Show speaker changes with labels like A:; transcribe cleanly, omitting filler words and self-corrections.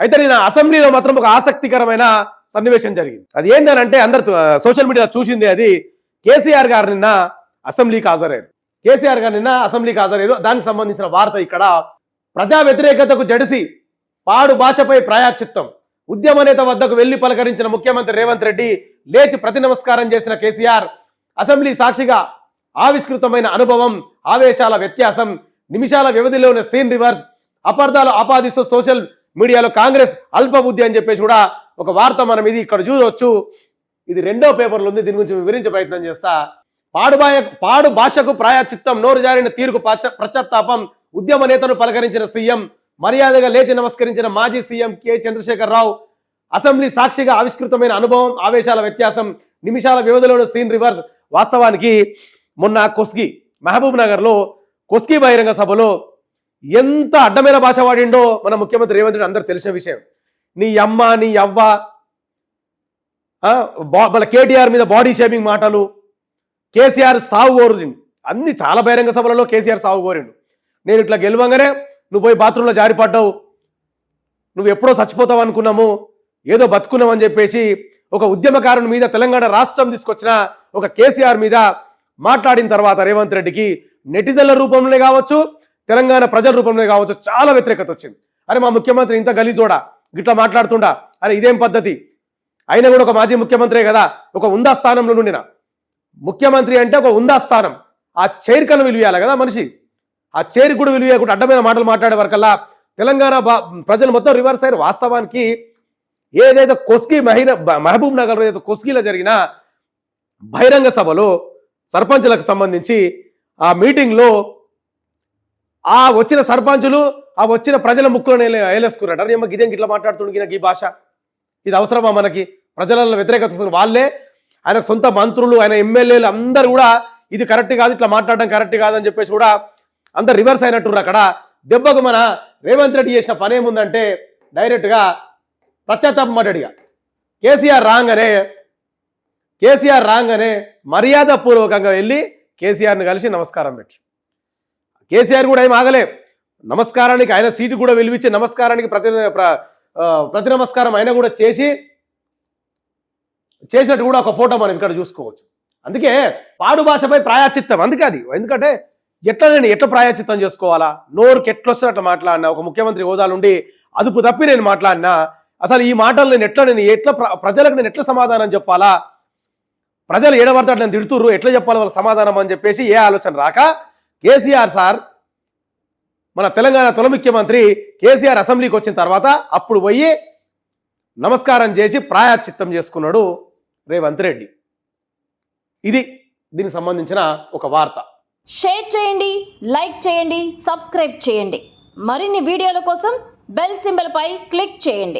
A: అయితే నేను అసెంబ్లీలో మాత్రం ఒక ఆసక్తికరమైన సన్నివేశం జరిగింది. అది ఏంటంటే అందరు సోషల్ మీడియాలో చూసింది. అది కేసీఆర్ గారు నిన్న అసెంబ్లీకి హాజరయ్యారు. కేసీఆర్ గారు నిన్న అసెంబ్లీకి హాజరయ్యారు. దానికి సంబంధించిన వార్త ఇక్కడ. ప్రజా వ్యతిరేకతకు జడిసి పాడు భాషపై ప్రాయశ్చిత్తం, ఉద్యమ నేత వద్దకు వెళ్లి పలకరించిన ముఖ్యమంత్రి రేవంత్ రెడ్డి, లేచి ప్రతి నమస్కారం చేసిన కేసీఆర్, అసెంబ్లీ సాక్షిగా ఆవిష్కృతమైన అనుభవం, ఆవేశాల వ్యత్యాసం, నిమిషాల వ్యవధిలోని సీన్ రివర్స్, అపార్థాలు ఆపాదిస్తూ సోషల్ మీడియాలో కాంగ్రెస్ అల్ప బుద్ధి అని చెప్పేసి కూడా ఒక వార్త మనం ఇది ఇక్కడ చూడవచ్చు. ఇది 2వ పేపర్లో ఉంది. దీని గురించి వివరించే ప్రయత్నం చేస్తా. పాడు భాషకు ప్రాయశ్చిత్తం, నోరు జారిన తీరుకు పశ్చాత్తాపం, ఉద్యమ నేతను పలకరించిన సీఎం, మర్యాదగా లేచి నమస్కరించిన మాజీ సీఎం కె చంద్రశేఖర్ రావు, అసెంబ్లీ సాక్షిగా ఆవిష్కృతమైన అనుభవం, ఆవేశాల వ్యత్యాసం, నిమిషాల వ్యవధిలోని సీన్ రివర్స్. వాస్తవానికి మొన్న కొస్గి మహబూబ్ నగర్ లో కొస్గి బహిరంగ సభలో ఎంత అడ్డమైన భాష వాడిండో మన ముఖ్యమంత్రి రేవంత్ రెడ్డి అందరూ తెలిసిన విషయం. నీ అమ్మ, నీ అవ్వ, మన కేటీఆర్ మీద బాడీ షేమింగ్ మాటలు, కేసీఆర్ సాగు కోరిండు. అన్ని చాలా బహిరంగ సభలలో కేసీఆర్ సాగు కోరిండు. నేను ఇట్లా గెలవంగానే నువ్వు పోయి బాత్రూంలో జారిపడ్డావు, నువ్వు ఎప్పుడో చచ్చిపోతావు అనుకున్నాము, ఏదో బతుకున్నావు అని చెప్పేసి ఒక ఉద్యమకారుని మీద, తెలంగాణ రాష్ట్రం తీసుకొచ్చిన ఒక కేసీఆర్ మీద మాట్లాడిన తర్వాత రేవంత్ రెడ్డికి నెటిజన్ల రూపంలో కావచ్చు, తెలంగాణ ప్రజల రూపంలో కావచ్చు చాలా వ్యతిరేకత వచ్చింది. అరే మా ముఖ్యమంత్రి ఇంత గలీజోడా, గిట్లా మాట్లాడుతుండా, అరే ఇదేం పద్ధతి, అయినా కూడా ఒక మాజీ ముఖ్యమంత్రే కదా, ఒక ఉందా స్థానంలో నుండిన ముఖ్యమంత్రి అంటే ఒక ఉందా స్థానం, ఆ చైర్కను విలువేయాలి కదా మనిషి. ఆ చైర్ కూడా విలువేయకుండా అడ్డమైన మాటలు మాట్లాడే వరకల్లా తెలంగాణ ప్రజలు మొత్తం రివర్స్ అయ్యారు. వాస్తవానికి ఏదైతే కొస్గి మహబూబ్ నగర్ ఏదైతే కొస్గిలో జరిగిన బహిరంగ సభలో సర్పంచులకు సంబంధించి ఆ మీటింగ్లో ఆ వచ్చిన సర్పంచులు, ఆ వచ్చిన ప్రజల ముక్కులను వేలేసుకున్నాడు. అరే గిదేం ఇట్లా మాట్లాడుతుండే ఈ భాష, ఇది అవసరమా మనకి, ప్రజలలో వ్యతిరేకత వాళ్ళే, ఆయన సొంత మంత్రులు, ఆయన ఎమ్మెల్యేలు అందరూ కూడా ఇది కరెక్ట్ కాదు, ఇట్లా మాట్లాడడం కరెక్ట్ కాదని చెప్పేసి కూడా అందరు రివర్స్ అయినట్టున్నారు. అక్కడ దెబ్బకు మన రేవంత్ రెడ్డి చేసిన పని ఏముందంటే డైరెక్ట్గా పశ్చాత్తాపం పడ్డాడిగా. కేసీఆర్ రాగానే మర్యాదపూర్వకంగా వెళ్ళి కేసీఆర్ని కలిసి నమస్కారం పెట్టి, కేసీఆర్ కూడా ఏం ఆగలే, నమస్కారానికి ఆయన సీటు కూడా వెలివిచ్చి నమస్కారానికి ప్రతి నమస్కారం ఆయన కూడా చేసినట్టు కూడా ఒక ఫోటో మనం ఇక్కడ చూసుకోవచ్చు. అందుకే పాడు భాషపై ప్రాయశ్చిత్తం, అందుకే అది. ఎందుకంటే నేను ఎట్లా ప్రాయశ్చిత్తం చేసుకోవాలా, నోరుకి ఎట్లొచ్చినట్లు మాట్లాడినా, ఒక ముఖ్యమంత్రి హోదా నుండి అదుపు తప్పి నేను మాట్లాడినా, అసలు ఈ మాటలు నేను ఎట్లా ప్రజలకు నేను ఎట్లా సమాధానం చెప్పాలా, ప్రజలు ఏడబడతాడు నేను తిడుతుర్రు, ఎట్లా చెప్పాలి వాళ్ళకి సమాధానం అని చెప్పేసి ఏ ఆలోచన రాక కేసీఆర్ సార్, మన తెలంగాణ తొలి ముఖ్యమంత్రి కేసీఆర్ అసెంబ్లీకి వచ్చిన తర్వాత అప్పుడు పోయి నమస్కారం చేసి ప్రాయశ్చిత్తం చేసుకున్నాడు రేవంత్ రెడ్డి. ఇది దీనికి సంబంధించిన ఒక వార్త.
B: షేర్ చేయండి, లైక్ చేయండి, సబ్స్క్రైబ్ చేయండి. మరిన్ని వీడియోల కోసం బెల్ సింబల్ పై క్లిక్ చేయండి.